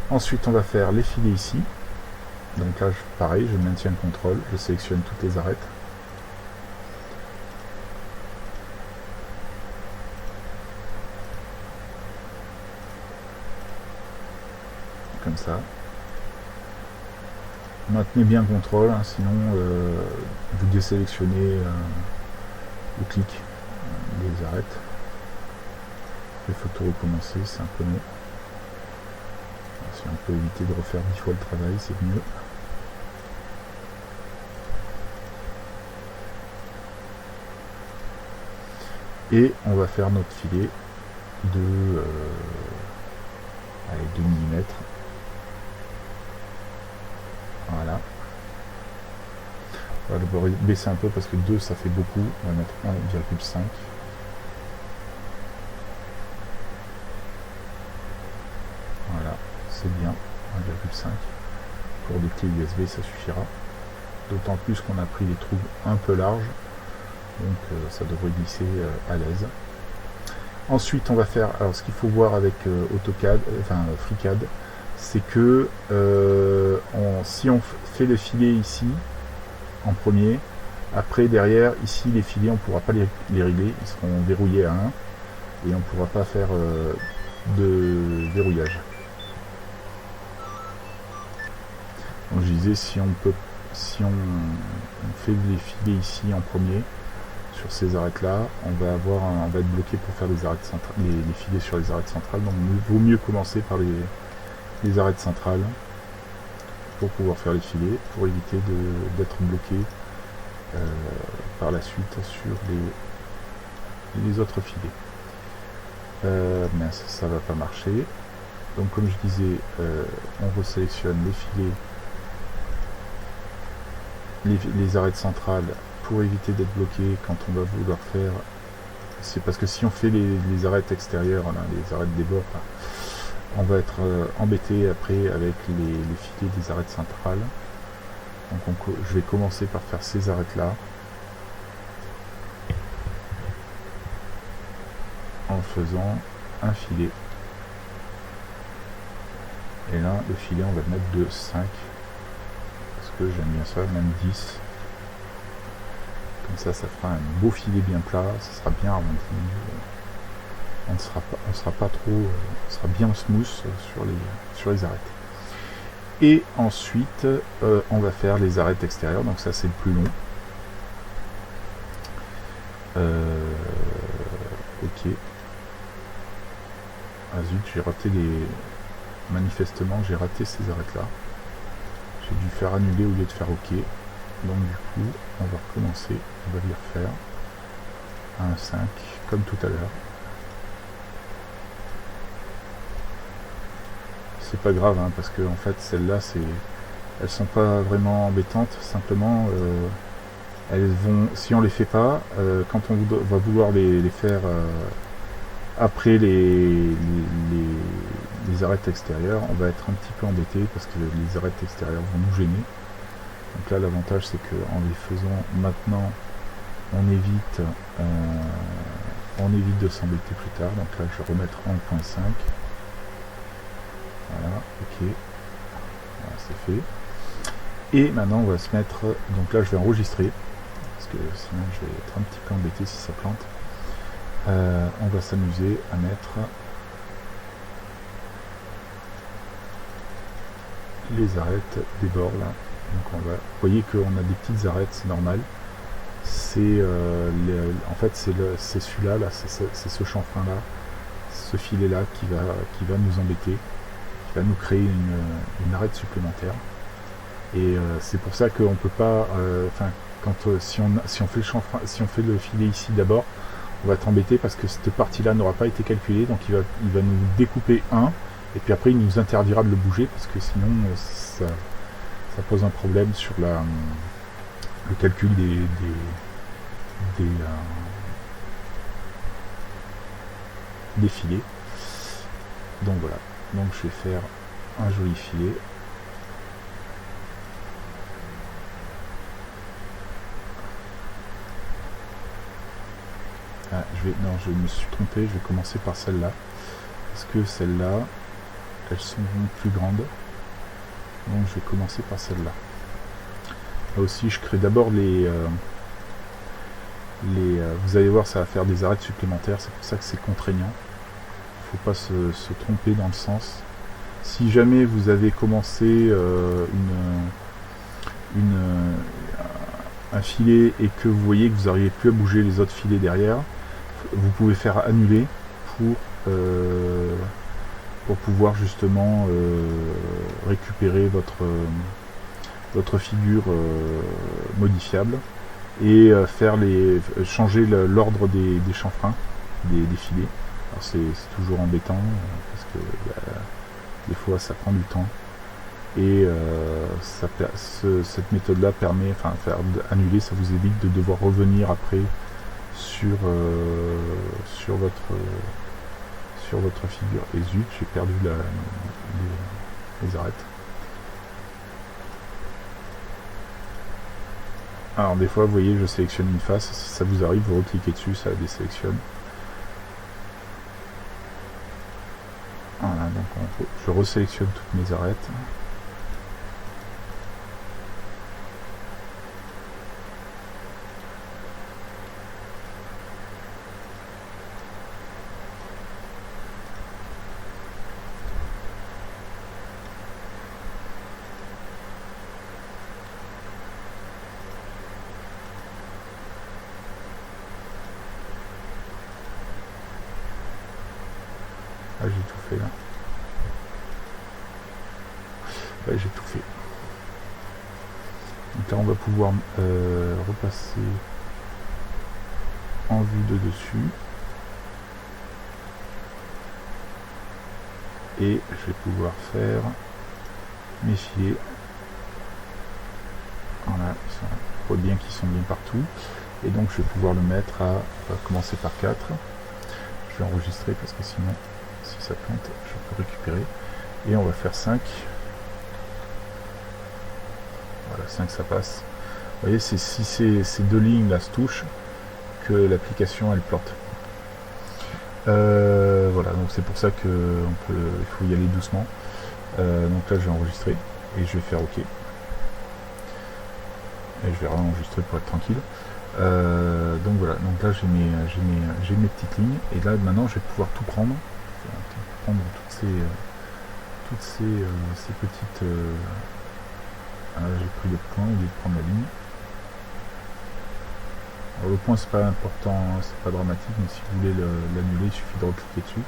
Ensuite on va faire les filets ici. Donc là pareil, je maintiens le contrôle, je sélectionne toutes les arêtes. Comme ça. Maintenez bien le contrôle, hein, sinon vous désélectionnez le clic des arêtes. Il faut tout recommencer, c'est un peu mieux. Si on peut éviter de refaire 10 fois le travail, c'est mieux. Et on va faire notre filet de 2 mm. Voilà. On va le baisser un peu parce que 2 ça fait beaucoup. On va mettre 1,5. Voilà, c'est bien. 1,5. Pour des clés USB ça suffira. D'autant plus qu'on a pris des trous un peu larges. Donc ça devrait glisser à l'aise. Ensuite on va faire, alors ce qu'il faut voir avec AutoCAD, enfin FreeCAD, c'est que si on fait le filet ici en premier, après derrière ici les filets on ne pourra pas les régler, ils seront verrouillés à 1 et on ne pourra pas faire de verrouillage. Donc je disais, si on fait les filets ici en premier sur ces arêtes là, on va être bloqué pour faire les arêtes centrales, les filets sur les arêtes centrales. Donc il vaut mieux commencer par les arêtes centrales pour pouvoir faire les filets, pour éviter d'être bloqué par la suite sur les autres filets. Mais ça va pas marcher. Donc comme je disais, on resélectionne les filets, les arêtes centrales, pour éviter d'être bloqué quand on va vouloir faire. C'est parce que si on fait les arêtes extérieures, là, les arêtes des bords, là, on va être embêté après avec les filets des arêtes centrales. Donc je vais commencer par faire ces arêtes là en faisant un filet, et là le filet on va le mettre de 5 parce que j'aime bien ça, même 10. Comme ça fera un beau filet bien plat, ça sera bien arrondi, on sera pas trop, on sera bien smooth sur les arêtes. Et ensuite on va faire les arêtes extérieures, donc ça c'est le plus long. Ok. Ah zut, j'ai raté manifestement j'ai raté ces arêtes là. J'ai dû faire annuler au lieu de faire ok. Donc du coup on va recommencer, on va les refaire à un 5 comme tout à l'heure. C'est pas grave hein, parce que en fait celles-là elles sont pas vraiment embêtantes, simplement elles vont, si on les fait pas, quand on va vouloir les faire après les arêtes extérieures, on va être un petit peu embêté parce que les arêtes extérieures vont nous gêner. Donc là l'avantage c'est que en les faisant maintenant on évite de s'embêter plus tard. Donc là je vais remettre 1.5. Voilà, ok, voilà, c'est fait. Et maintenant on va se mettre, donc là je vais enregistrer parce que sinon je vais être un petit peu embêté si ça plante. On va s'amuser à mettre les arêtes des bords là. Donc vous voyez qu'on a des petites arêtes, c'est normal. C'est en fait c'est celui-là, là, c'est ce chanfrein là, ce filet là qui va nous embêter, qui va nous créer une arête supplémentaire. Et c'est pour ça qu'on peut pas, si on fait le chanfrein, si on fait le filet ici d'abord, on va être embêté parce que cette partie là n'aura pas été calculée, donc il va nous découper un, et puis après il nous interdira de le bouger parce que sinon ça pose un problème sur le calcul des filets. Donc voilà, donc je vais faire un joli filet. Ah, je me suis trompé, je vais commencer par celle-là parce que celle-là elles sont plus grandes. Donc je vais commencer par celle-là. Là aussi je crée d'abord vous allez voir, ça va faire des arêtes supplémentaires, c'est pour ça que c'est contraignant. Il ne faut pas se tromper dans le sens. Si jamais vous avez commencé un filet et que vous voyez que vous n'arrivez plus à bouger les autres filets derrière, vous pouvez faire annuler pour pouvoir justement récupérer votre figure modifiable et changer l'ordre des chanfreins, des filets. Alors c'est toujours embêtant parce que des fois ça prend du temps et cette méthode là permet, enfin faire annuler, ça vous évite de devoir revenir après sur votre figure. Et zut, j'ai perdu les arêtes. Alors des fois vous voyez, je sélectionne une face, si ça vous arrive, vous recliquez dessus, ça la désélectionne. Voilà, donc je resélectionne toutes mes arêtes. Ah, j'ai tout fait là. Ouais, j'ai tout fait. Donc là, on va pouvoir repasser en vue de dessus. Et je vais pouvoir faire mes filets. Voilà, on voit bien qu'ils sont bien partout. Et donc, je vais pouvoir le mettre à commencer par 4. Je vais enregistrer parce que sinon, si ça plante, je peux récupérer. Et on va faire 5. Voilà, 5 ça passe. Vous voyez, c'est si ces deux lignes là se touchent que l'application elle plante. Voilà, donc c'est pour ça que il faut y aller doucement. Donc là je vais enregistrer et je vais faire OK. Et je vais réenregistrer pour être tranquille. Donc voilà, donc là j'ai mes petites lignes et là maintenant je vais pouvoir tout prendre. Prendre toutes ces petites. J'ai pris le point au lieu de prendre la ligne. Alors, le point c'est pas important, hein, c'est pas dramatique, mais si vous voulez l'annuler, il suffit de recliquer dessus.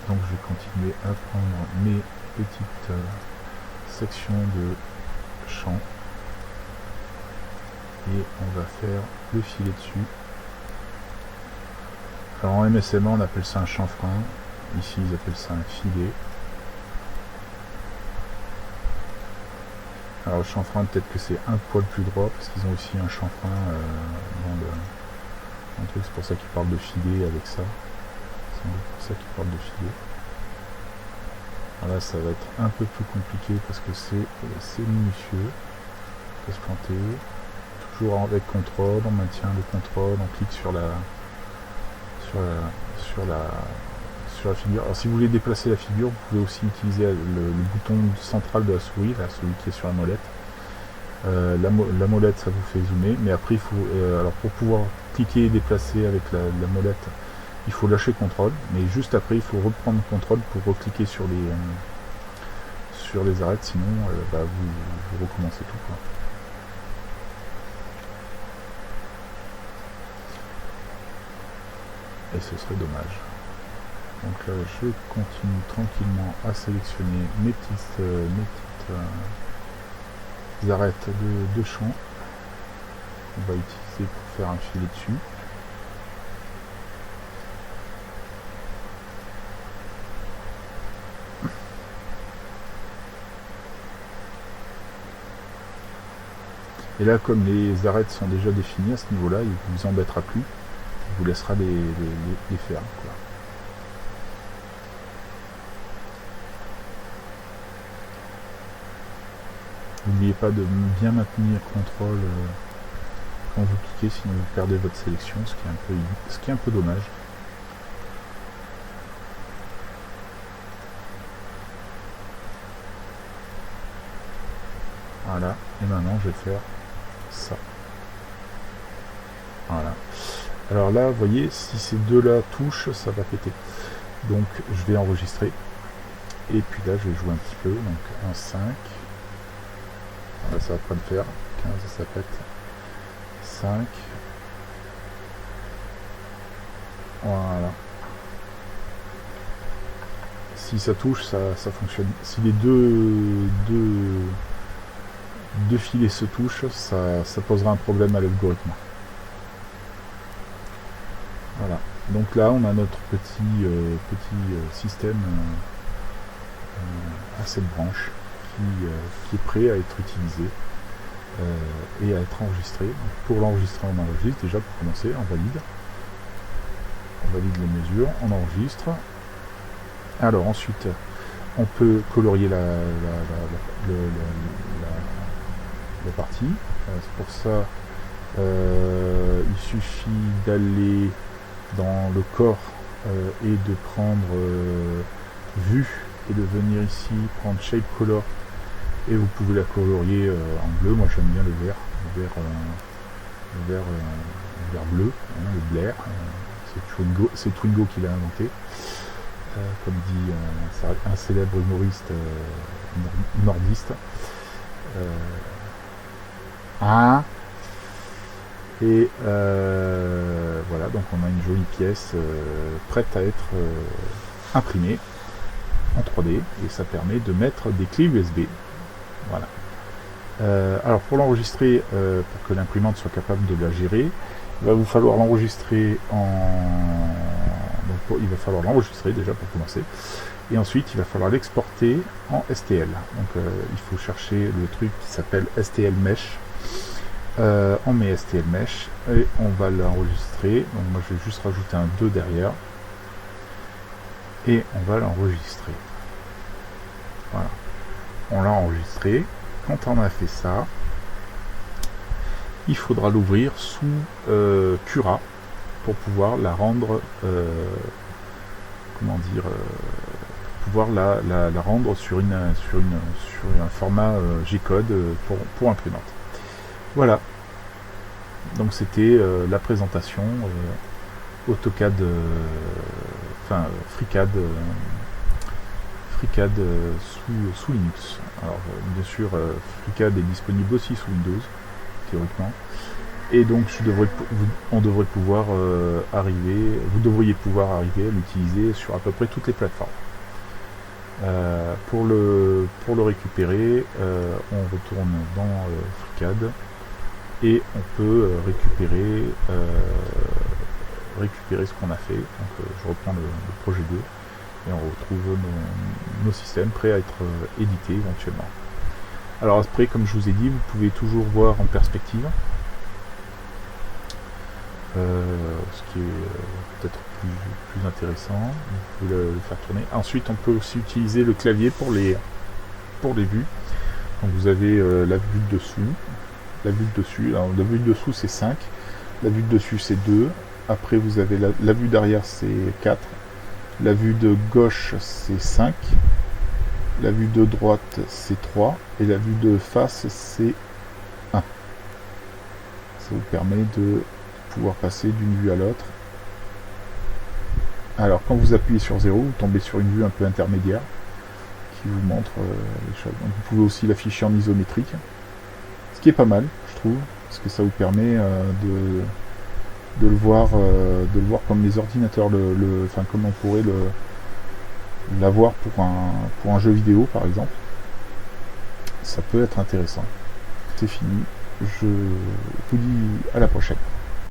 Donc je vais continuer à prendre mes petites sections de champ et on va faire le filet dessus. Alors en MSMA on appelle ça un chanfrein, ici ils appellent ça un filet. Alors le chanfrein, peut-être que c'est un poil plus droit parce qu'ils ont aussi un chanfrein dans le truc, c'est pour ça qu'ils parlent de filet avec ça. C'est pour ça qu'ils parlent de filet. Là ça va être un peu plus compliqué parce que c'est minutieux. On peut se planter. Toujours avec contrôle, on maintient le contrôle, on clique sur la figure. Alors si vous voulez déplacer la figure, vous pouvez aussi utiliser le bouton central de la souris, là, celui qui est sur la molette. La molette ça vous fait zoomer, mais après il faut alors pour pouvoir cliquer et déplacer avec la molette, il faut lâcher contrôle, mais juste après il faut reprendre contrôle pour recliquer sur les arêtes, sinon vous recommencez tout quoi. Et ce serait dommage. Donc là je continue tranquillement à sélectionner mes petites arêtes de champ. On va utiliser pour faire un filet dessus. Et là, comme les arêtes sont déjà définies à ce niveau-là, il ne vous embêtera plus. Il vous laissera les faire, quoi. N'oubliez pas de bien maintenir contrôle quand vous cliquez, sinon vous perdez votre sélection, ce qui est un peu dommage. Voilà, et maintenant je vais faire ça. Voilà. Alors là, vous voyez, si ces deux-là touchent, ça va péter. Donc je vais enregistrer. Et puis là, je vais jouer un petit peu. Donc 1, 5. Voilà, ça va pas le faire. 15, ça pète. 5. Voilà. Si ça touche, ça fonctionne. Si les deux filets se touchent, ça posera un problème à l'algorithme. Voilà. Donc là, on a notre petit système à cette branche qui est prêt à être utilisé et à être enregistré. Donc pour l'enregistrer, on enregistre déjà pour commencer, on valide les mesures, on enregistre. Alors ensuite, on peut colorier la partie. Pour ça, il suffit d'aller dans le corps et de prendre vue et de venir ici prendre shape color et vous pouvez la colorier en bleu. Moi j'aime bien le vert bleu, hein, le Blair. C'est Twingo qui l'a inventé, comme dit un célèbre humoriste nordiste. Et voilà, donc on a une jolie pièce prête à être imprimée en 3D et ça permet de mettre des clés USB. Voilà. Alors pour l'enregistrer, pour que l'imprimante soit capable de la gérer, il va vous falloir l'enregistrer il va falloir l'enregistrer déjà pour commencer. Et ensuite, il va falloir l'exporter en STL. Donc il faut chercher le truc qui s'appelle STL Mesh. On met STL Mesh et on va l'enregistrer. Donc moi je vais juste rajouter un 2 derrière. Et on va l'enregistrer. Voilà. On l'a enregistré. Quand on a fait ça, il faudra l'ouvrir sous Cura pour pouvoir la rendre pouvoir la rendre sur un format G-code pour imprimante. Voilà. Donc c'était la présentation AutoCAD, FreeCAD sous Linux. Alors bien sûr, FreeCAD est disponible aussi sous Windows, théoriquement. Et donc vous devriez pouvoir arriver à l'utiliser sur à peu près toutes les plateformes. Pour le récupérer, on retourne dans FreeCAD et on peut récupérer ce qu'on a fait. Donc je reprends le projet 2 et on retrouve nos systèmes prêts à être édités éventuellement. Alors après, comme je vous ai dit, vous pouvez toujours voir en perspective, ce qui est peut-être plus intéressant. Vous pouvez le faire tourner. Ensuite, on peut aussi utiliser le clavier pour les vues. Donc vous avez la vue de dessous, la vue de dessus. Alors, la vue de dessous c'est 5, la vue de dessus c'est 2. Après vous avez la vue d'arrière c'est 4, la vue de gauche c'est 5, la vue de droite c'est 3 et la vue de face c'est 1. Ça vous permet de pouvoir passer d'une vue à l'autre. Alors quand vous appuyez sur 0, vous tombez sur une vue un peu intermédiaire qui vous montre les choses. Donc, vous pouvez aussi l'afficher en isométrique, ce qui est pas mal, je trouve, parce que ça vous permet de le voir comme les ordinateurs, comme on pourrait l'avoir pour un jeu vidéo par exemple. Ça peut être intéressant. C'est fini. Je vous dis à la prochaine.